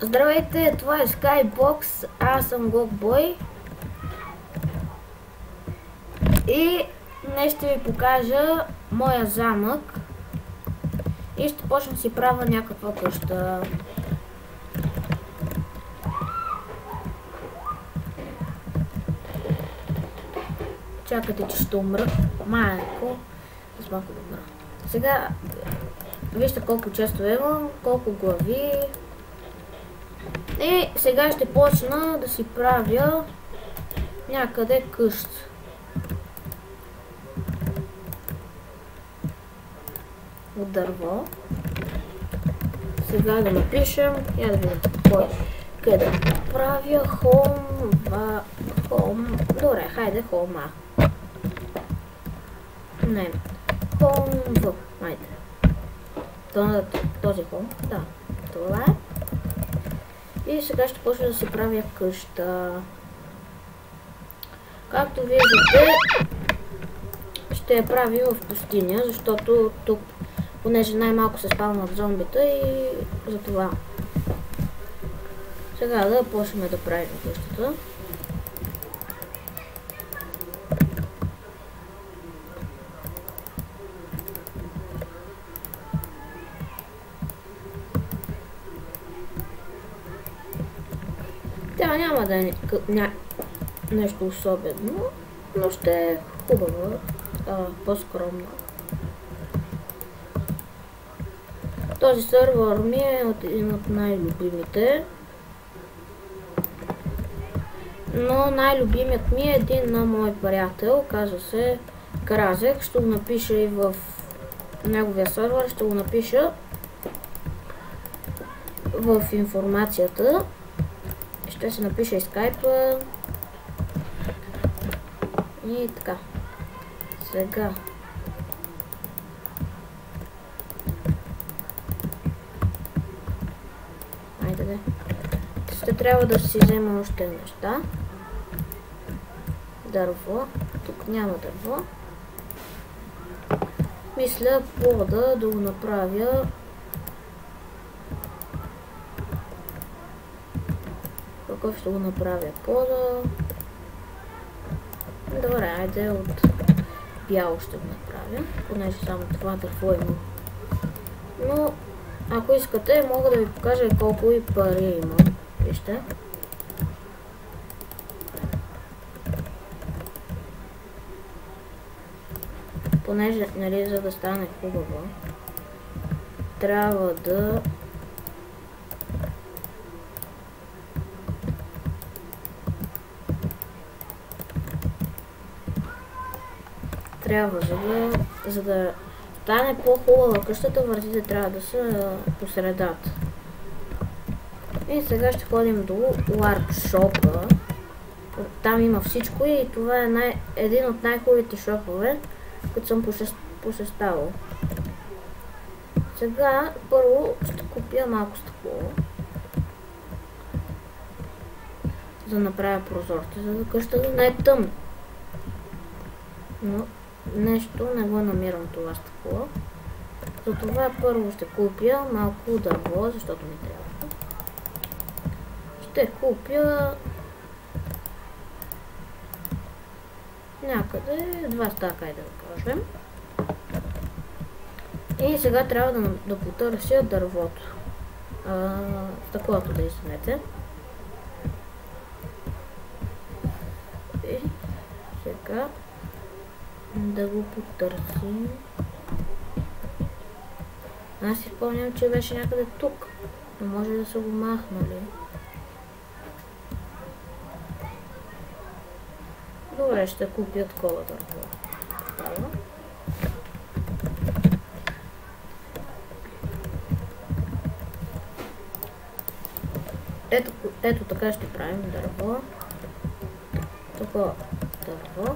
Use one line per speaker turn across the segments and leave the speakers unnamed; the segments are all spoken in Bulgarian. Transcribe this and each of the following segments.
Здравейте, това е Skybox, аз съм GoGBoy и днес ще ви покажа моя замък и ще почна да си правя някаква къща. Чакайте, че ще умра. Малко. Аз малко да умра. Сега вижте колко често имам, колко глави. И сега ще почна да си правя някъде къща. От дърво. Сега да напишем. Я да видим кой. Къде правя хом. Добре, хайде хома. Не. Хом в. Хайде. Този хом. Да. Това е. И сега ще почна да си правя къща. Както виждате, ще я правя в пустиня, защото тук, понеже най-малко се спавнат зомбита и за това. Сега да почнем да правим къщата. Тя няма да е нещо особено, но ще е хубава, по-скромна. Този сървър ми е един от най-любимите, но най-любимият ми е един на мой приятел, казва се Кразек. Ще го напиша и в неговия сървър, ще го напиша в информацията. Ще се напиша и скайпа. И така. Сега. Айде де. Ще трябва да си взема още неща. Дърво. Тук няма дърво. Мисля пода да го направя. Какъв ще го направя пода? Добре, айде от бяло ще го направя, понеже само това дърво има. Но ако искате, мога да ви покажа колко и пари има. Вижте. Понеже, нали, за да стане хубаво, трябва да за да стане по-хубава къщата, вратите трябва да са по средата. И сега ще ходим до Warp-шопа. Там има всичко и това е един от най-хубавите шопове, които съм посещавал. Сега първо ще купя малко стъкло, за да направя прозорци, за да къщата не е тъмна. Но нещо не го намирам това стъкло. Затова първо ще купя малко дърво, защото ми трябва. Ще купя някъде 2 стака, да го кажем. И сега трябва да потърся дървото. Стъклото да извинете. И сега да го потърсим. Аз си спомням, че беше някъде тук, но може да са го махнали. Добре, ще купя такова дърво. Ето така ще правим дърво. Такова дърво.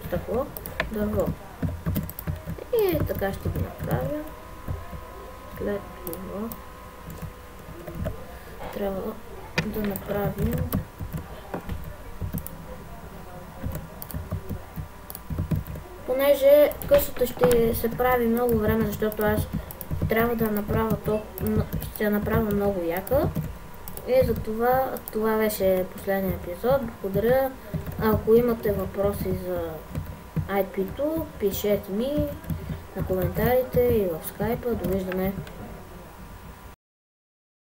Стъкло, дърво. И така ще го направя. След това трябва да направим понеже къщата ще се прави много време, защото аз трябва да направя ще я направя много яка. И за това беше последния епизод. Благодаря. Ако имате въпроси за IP-то, пишете ми на коментарите и в скайпа. Довиждане.